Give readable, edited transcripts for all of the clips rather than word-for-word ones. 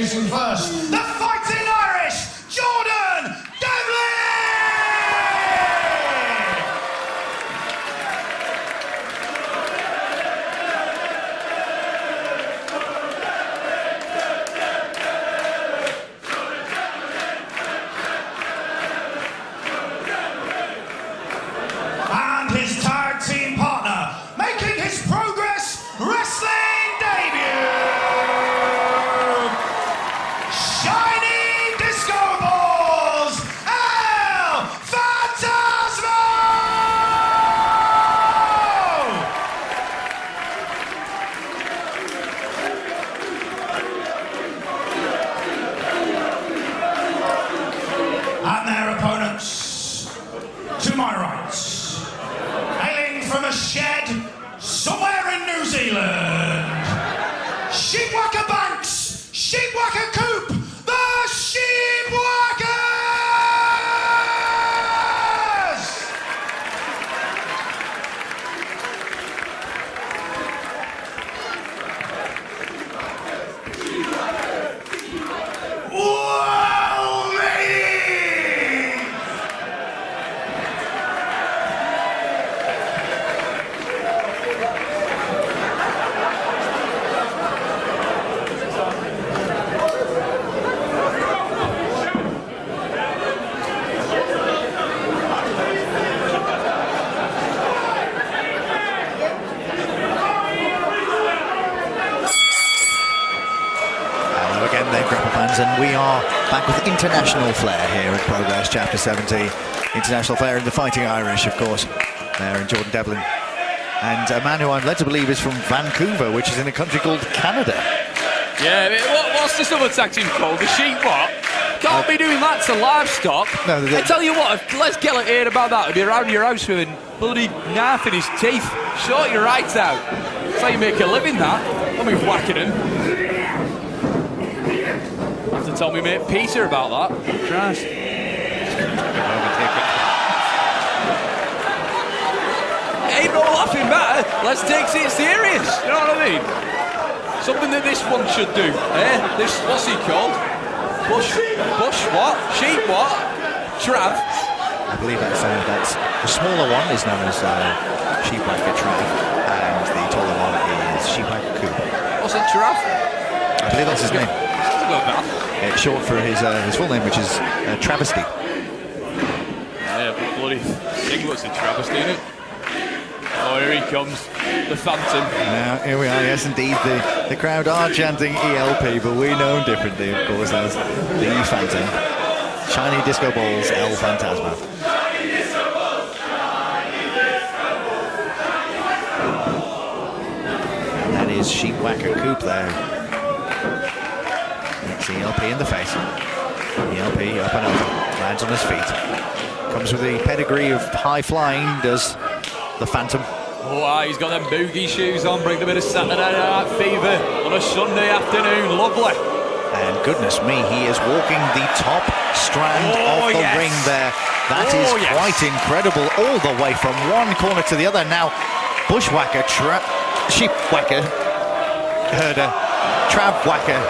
introducing first, the Fighting Irish, Jordan Devlin! And his tag team partner, making his Progress Wrestling debut, Shiny Disco Balls, El Phantasmo! And their opponents, to my right, hailing from a shed somewhere in New Zealand, Sheepwhacker Banks, Sheepwhacker Coop, the Sheepwhackers! Whoa, ladies! Hello again there, Grapple fans, and we are back with international flair here at Progress Chapter 70. International flair in the Fighting Irish, of course, there in Jordan Devlin. And a man who I'm led to believe is from Vancouver, which is in a country called Canada. Yeah, what's this other tag team called? The Sheep what? Can't be doing that to livestock. No, I tell you what, if Les Gellert heard about that, he'd be around your house with a bloody knife in his teeth. Short your right out. That's how you make a living, that. I'll be whacking him. Have to tell me mate Peter about that. Christ. Ain't no laughing matter. Let's take it serious. You know what I mean? Something that this one should do. This, what's he called? Bush what? Sheep what? Trav. I believe that's the smaller one is known as Sheepwhacker Trav, and the taller one is Sheepwhacker Coop. What's it, Trav? I believe that's his name. That's not bad. It's short for his full name, which is Travesty. Yeah, but bloody thing looks a travesty, innit? Oh, here he comes, the Phantom. Now, here we are, yes indeed, the crowd are chanting ELP, but we know him differently, of course, as the Phantom. Shiny Disco Balls, El Phantasmo. That is Sheepwhacker Coop there. That's ELP in the face. ELP up and over, lands on his feet. Comes with the pedigree of high flying, does the Phantom. Oh, he's got them boogie shoes on, bring a bit of Saturday Night Fever on a Sunday afternoon, lovely. And goodness me, he is walking the top strand of the ring there. That is quite incredible, all the way from one corner to the other. Now, Bushwhacker, Sheepwhacker, Herder, Travwhacker,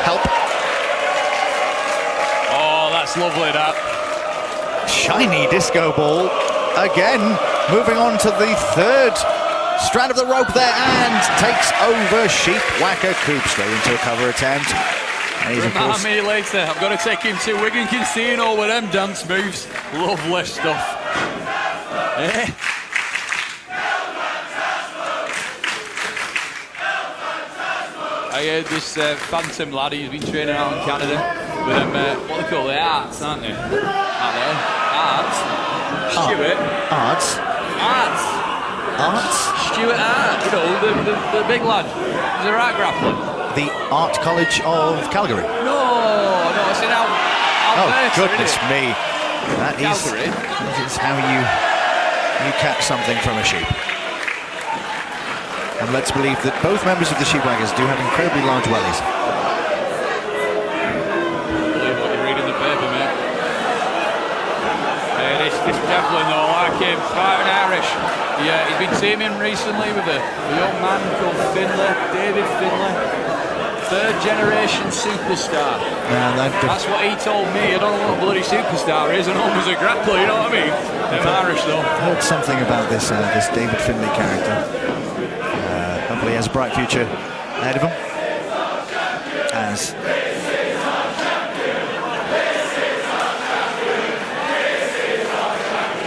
help. Oh, that's lovely, that. Shiny Disco Ball, again, moving on to the third strand of the rope there, and takes over Sheepwhacker Coop straight into a cover attempt. And he's, of course, me later. I'm going to take him to Wigan Casino with them dance moves. Lovely stuff. I heard this Phantom lad, he's been training out in Canada with them, what they call the arts, aren't they? Aren't they? Arts. Stuart. Arts. Stuart Art, you know, the big lad. He's a art grappler. The Art College of Calgary. No, it's in Alberta. Oh, goodness me. That Calgary. is how you catch something from a sheep. And let's believe that both members of the Sheepwhackers do have incredibly large wellies. Believe what you read in the paper, mate. This Devlin, though, like him, fighting Irish. Yeah, he's been teaming recently with a young man called Finlay, David Finlay. Third generation superstar. That's what he told me. I don't know what a bloody superstar is, and home as a grappler, you know what I mean? They're Irish though. I heard something about this this David Finlay character. Hopefully he has a bright future ahead of him. As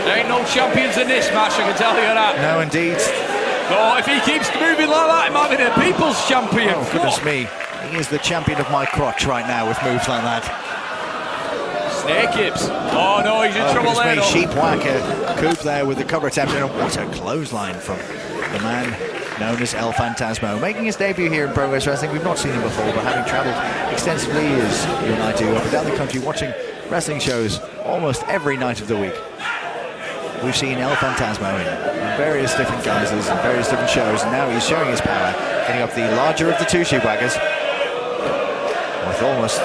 there ain't no champions in this match, I can tell you that. no, indeed. No, if he keeps moving like that, he might be the people's champion. Oh, goodness me. He is the champion of my crotch right now with moves like that. Snake hips. Oh, no, he's in trouble there. Sheepwhacker Coop there with the cover attempt. And what a clothesline from the man known as El Phantasmo. Making his debut here in Progress Wrestling. We've not seen him before, but having travelled extensively, as you and I do, up and down the country, watching wrestling shows almost every night of the week. We've seen El Phantasmo in various different guises and various different shows, and now he's showing his power, getting up the larger of the two Sheepwhackers. With almost...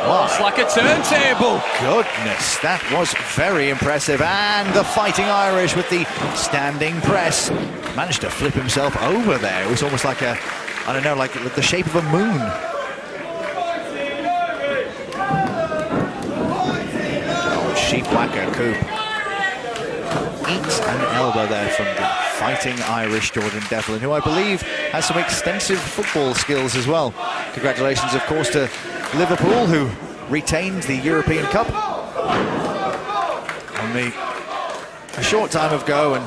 Oh, it's like a turntable. Goodness, that was very impressive. And the Fighting Irish with the standing press. Managed to flip himself over there. It was almost like a, I don't know, like the shape of a moon. Oh, Sheepwhacker Coop. Eats an elbow there from the Fighting Irish Jordan Devlin, who I believe has some extensive football skills as well. Congratulations, of course, to Liverpool, who retained the European Cup only a short time ago, and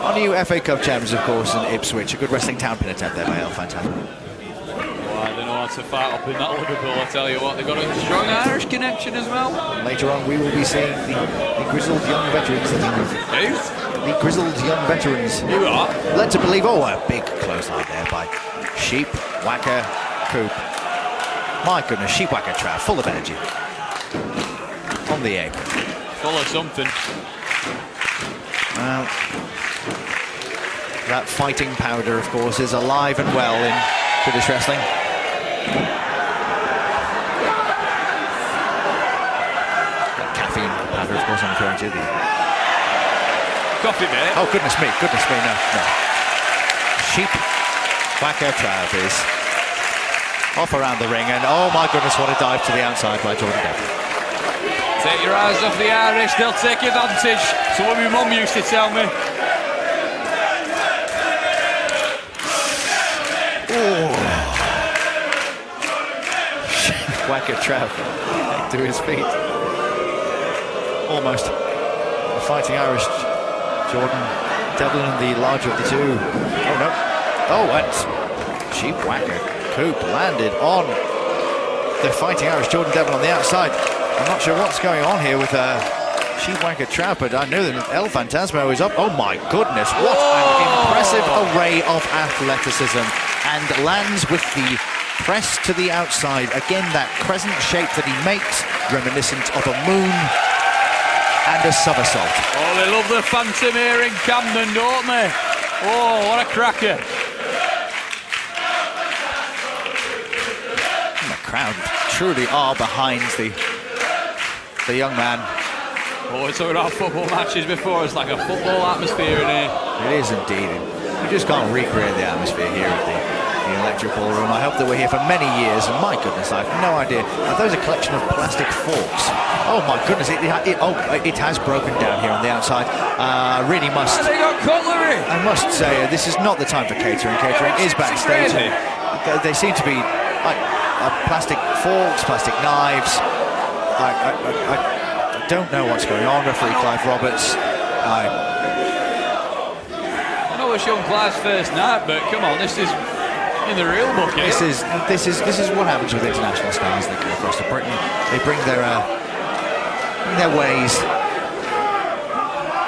our new FA Cup champions, of course, in Ipswich. A good wrestling town pin attempt there by El Phantasmo. Well, they know how to fight up in that Liverpool, I tell you what. They've got a strong Irish connection as well. Later on, we will be seeing the grizzled young veterans. The grizzled young veterans. You are? Led to believe, oh, a big clothesline there by Sheepwhacker Coop. My goodness, Sheepwhacker trap, full of energy. On the apron. Full of something. Well, that fighting powder, of course, is alive and well in British wrestling. That caffeine powder, of course, I'm referring to. The coffee, mate. Oh, goodness me, no. Sheepwhacker trap is off around the ring, and oh my goodness, what a dive to the outside by Jordan Devlin. Take your eyes off the Irish, they'll take advantage. So what my mum used to tell me. Sheepwhacker trap to his feet. Almost. The Fighting Irish Jordan Devlin, the larger of the two. Oh no. Oh, and Sheepwhacker Coop landed on the Fighting Irish Jordan Devlin on the outside. I'm not sure what's going on here with Sheepwhacker trap, but I know that El Phantasmo is up. Oh my goodness, what an impressive array of athleticism. And lands with the press to the outside. Again, that crescent shape that he makes, reminiscent of a moon, and a somersault. Oh, they love the Phantom here in Camden, don't they? Oh, what a cracker. Crowd truly are behind the young man. Oh, it's talking about football matches before. It's like a football atmosphere in here. It is indeed. You just can't recreate the atmosphere here at the Electric Ballroom. I hope that we're here for many years, and my goodness, I have no idea. Are those a collection of plastic forks? Oh my goodness, it has broken down here on the outside. Really must. And they got cutlery. I must say, this is not the time for catering. Catering is backstage. They seem to be like plastic forks, plastic knives. I don't know what's going on. Referee Clive Roberts. I know it's young Clive's first night, but come on, this is in the real book. This is what happens with international stars that come across to Britain. They bring their ways.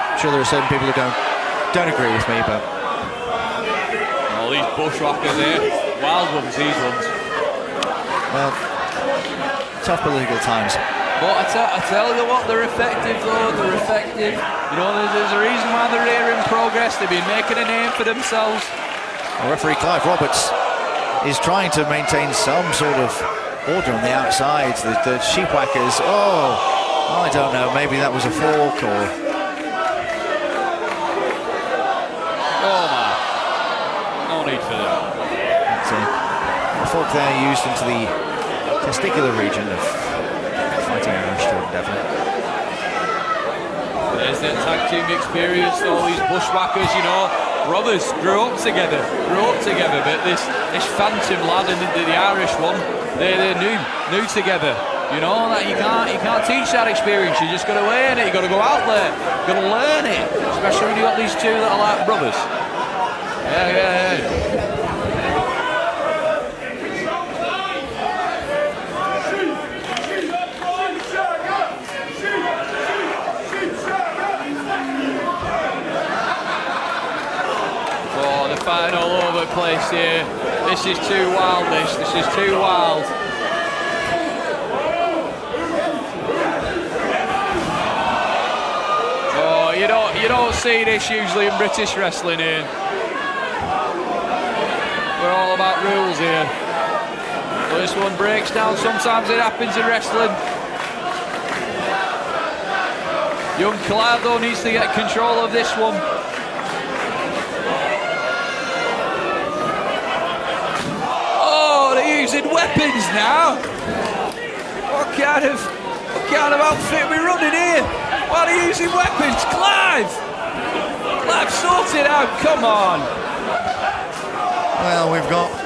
I'm sure there are certain people who don't agree with me, but all these bushwhackers here, wild ones, these ones. Well, tough political times. But I tell you what, they're effective though, they're effective. You know, there's a reason why they're here in Progress. They've been making a name for themselves. Well, referee Clive Roberts is trying to maintain some sort of order on the outside. The Sheepwhackers, I don't know, maybe that was a fork or... Oh man, no need for that. fork there used into the testicular region of fighting Irish Devlin. There's the tag team experience, all these bushwhackers, you know, brothers, grew up together, but this Phantom lad and the Irish one, they're new together. You know, that you can't teach that experience, you just got to learn it, you got to go out there, you got to learn it, especially when you got these two that are like brothers. Yeah. Fighting all over the place here. This is too wild, this is too wild. Oh, you don't see this usually in British wrestling here. We're all about rules here. But this one breaks down, sometimes it happens in wrestling. Young Clive though needs to get control of this one. Using weapons now. What kind of outfit are we running here? Why are you using weapons? Clive, sort it out, come on. Well,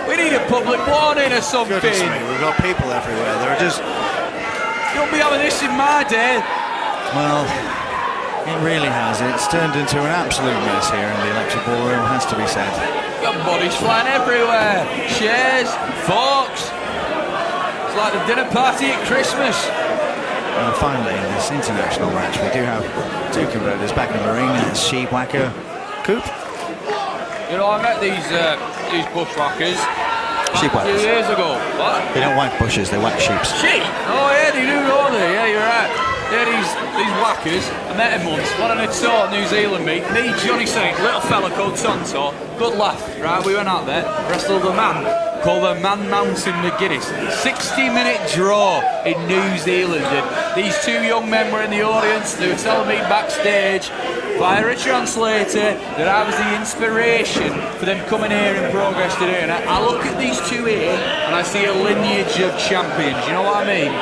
we need a public warning or something. Goodness me, we've got people everywhere. They're just... You won't be having this in my day. Well, it really has. It's turned into an absolute mess here in the electric ballroom, has to be said. Got bodies flying everywhere. Chairs, forks. It's like the dinner party at Christmas. And finally, in this international match, we do have two competitors back in the ring. It's Sheepwhacker, Coop. You know, I met these bushwhackers a Sheepwhackers. few years ago. What? They don't whack bushes, they whack sheep. Sheep? Oh yeah, they do, don't they? Yeah, you're right. They're these whackers. I met him once. One on a tour, New Zealand meet. Me, Johnny Saint, little fella called Tonto. Good laugh, right? We went out there, wrestled a man called the Man Mountain McGuinness. 60-minute draw in New Zealand. And these two young men were in the audience. They were telling me backstage via a translator that I was the inspiration for them coming here in Progress today. And I look at these two here and I see a lineage of champions. You know what I mean?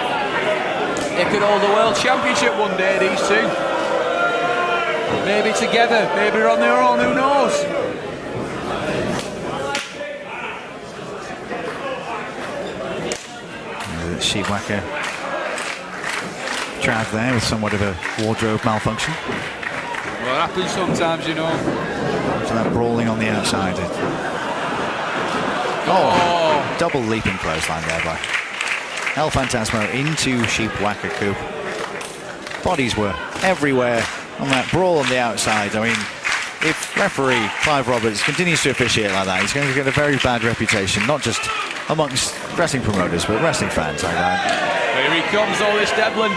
They could hold the world championship one day, these two. Maybe together, maybe on their own, who knows? Sheepwhacker Trav there with somewhat of a wardrobe malfunction. Well, it happens sometimes, you know. So that brawling on the outside. Oh, double leaping clothesline there by El Phantasmo into Sheepwhacker Coop. Bodies were everywhere on that brawl on the outside. I mean, if referee Clive Roberts continues to officiate like that, he's going to get a very bad reputation, not just amongst wrestling promoters, but wrestling fans like that. Here he comes, all this Devlin.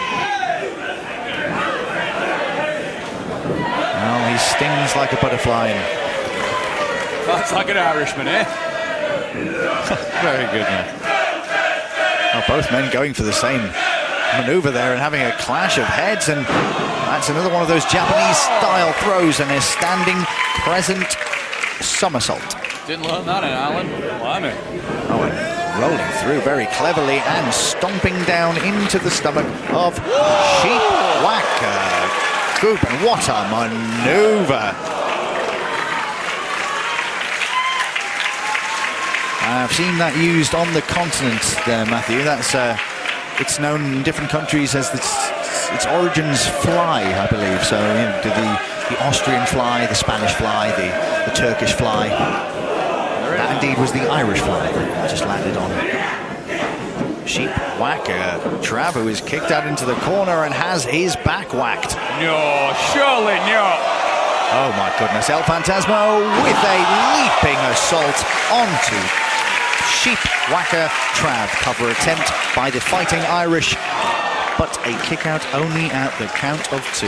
Well, he stings like a butterfly. That's like an Irishman, eh? Very good, man. Well, both men going for the same maneuver there and having a clash of heads, and that's another one of those Japanese-style throws and a standing crescent somersault. Didn't learn that in Ireland. Blimey. Oh, and rolling through very cleverly and stomping down into the stomach of Sheepwhacker Coop. And what a maneuver! I've seen that used on the continent there, Matthew. That's it's known in different countries as its origins fly, I believe. So, you know, the Austrian fly, the Spanish fly, the Turkish fly. That indeed was the Irish fly that just landed on Sheepwhacker Trav, who is kicked out into the corner and has his back whacked. No, surely not. Oh my goodness, El Phantasmo with a leaping assault onto Sheepwhacker Trav. Cover attempt by the Fighting Irish, but a kick out only at the count of 2.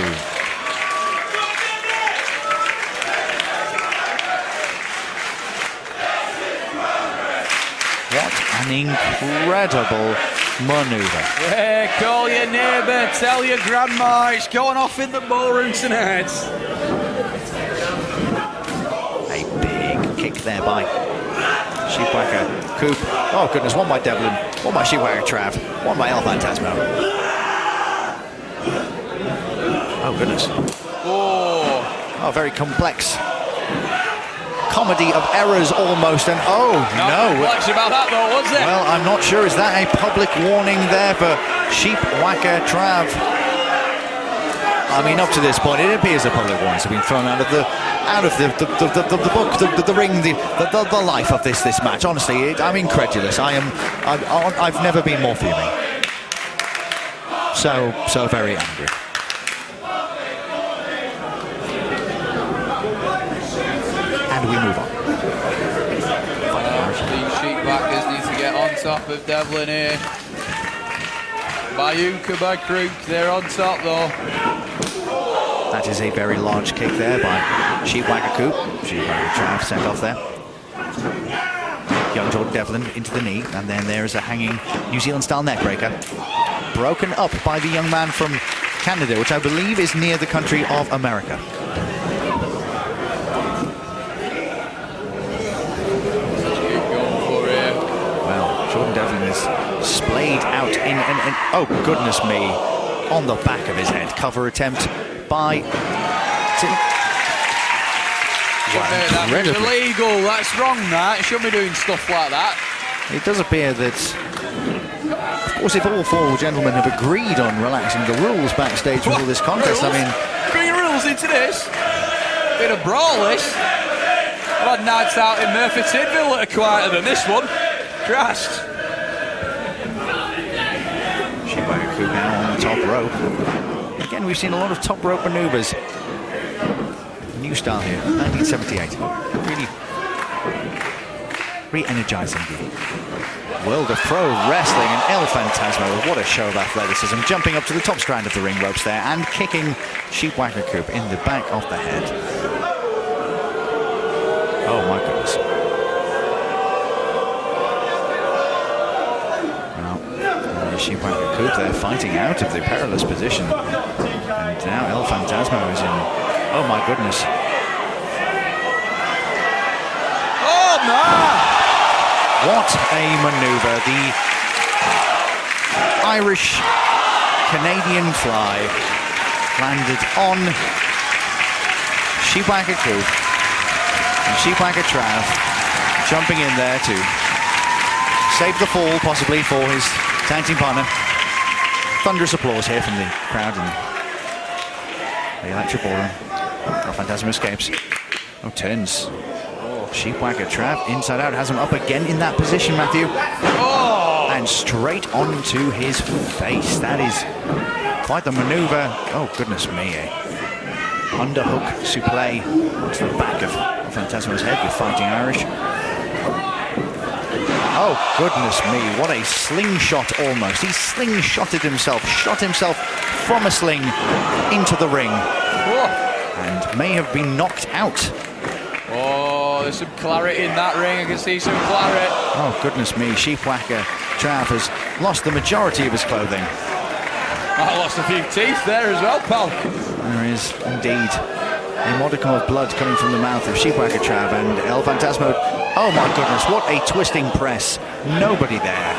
What an incredible maneuver. Yeah, call your neighbour, tell your grandma it's going off in the ballroom tonight. A big kick there by Sheepwhacker Coop. Oh goodness, one by Devlin, one by Sheepwhacker Trav, one by El Phantasmo. Oh goodness. Oh, very complex comedy of errors almost, and oh no. Much about that though, was it? Well, I'm not sure. Is that a public warning there for Sheepwhacker Trav? I mean, up to this point, it appears the public warnings have been thrown out of the book, the ring, the life of this match. Honestly, I'm incredulous. I've never been more fuming. So very angry. And we move on. The Sheepwhackers need to get on top of Devlin here. Bayuka by Crook, they're on top though. That is a very large kick there by Sheepwhacker Coop. Sheepwhacker Trav sent off there. Young Jordan Devlin into the knee, and then there is a hanging New Zealand style neckbreaker. Broken up by the young man from Canada, which I believe is near the country of America. Jordan Devlin is splayed out in oh goodness me, on the back of his head. Cover attempt by That was illegal, that's wrong that. It shouldn't be doing stuff like that. It does appear that, of course, if all four gentlemen have agreed on relaxing the rules backstage for this contest, rules? I mean... Bring rules into this? Bit of brawl this. I've had nights out in Murphy Tidville that are quieter than this one. Christ. Sheepwhacker Coop now on the top rope. Again, we've seen a lot of top rope maneuvers. New style here, 1978. Really re-energizing the world of pro wrestling, and El Phantasmo, what a show of athleticism, jumping up to the top strand of the ring ropes there and kicking Sheepwhacker Coop in the back of the head. Oh my goodness. Sheepwhacker Coop there fighting out of the perilous position, and now El Phantasmo is in. Oh my goodness! Oh no! What a maneuver! The Irish Canadian fly landed on Sheepwhacker Coop, and Sheepwhacker Trav jumping in there to save the fall, possibly, for his tag team partner. Thunderous applause here from the crowd in the electric ballroom. Oh, Phantasmo escapes. Oh, turns. Sheepwhacker Trav inside out, has him up again in that position, Matthew. Oh! And straight onto his face. That is quite the maneuver. Oh, goodness me. Underhook suplex to the back of Phantasmo's head with Fighting Irish. Oh, goodness me, what a slingshot almost. He slingshotted himself, shot himself from a sling into the ring. And may have been knocked out. Oh, there's some clarity in that ring. I can see some clarity. Oh, goodness me, Sheepwhacker Trav has lost the majority of his clothing. I lost a few teeth there as well, pal. There is indeed a modicum of blood coming from the mouth of Sheepwhacker Trav, and El Phantasmo. Oh my goodness, what a twisting press. Nobody there.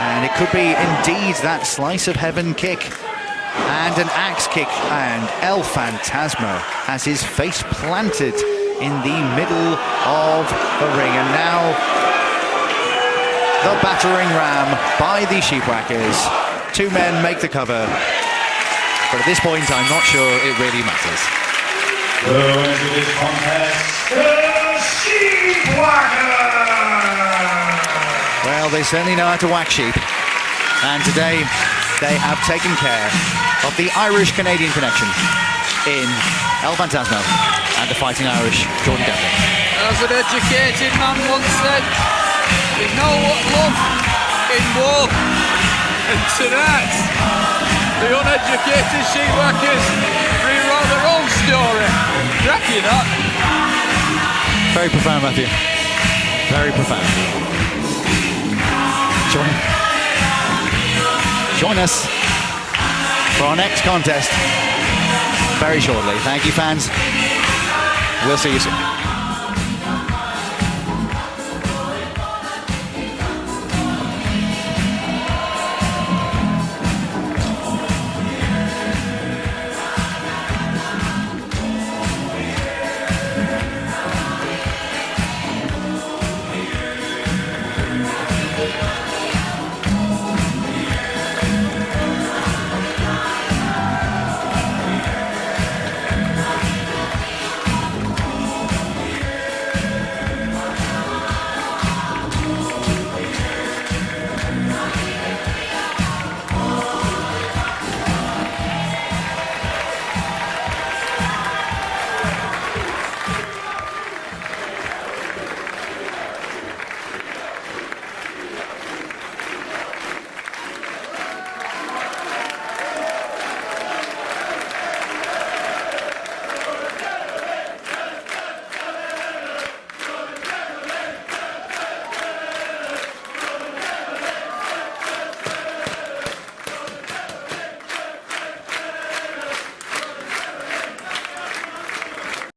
And it could be indeed that slice of heaven kick. And an axe kick. And El Phantasmo has his face planted in the middle of the ring. And now the battering ram by the Sheepwhackers. Two men make the cover. But at this point, I'm not sure it really matters. Going into this contest, the Sheepwhackers! Well, they certainly know how to whack sheep. And today, they have taken care of the Irish-Canadian connection in El Phantasmo and the Fighting Irish, Jordan Devlin. As an educated man once said, there's no love in war. And tonight, the uneducated Sheepwhackers rewrote their own story. Cracking that. Very profound, Matthew. Very profound. Join us for our next contest very shortly. Thank you, fans. We'll see you soon.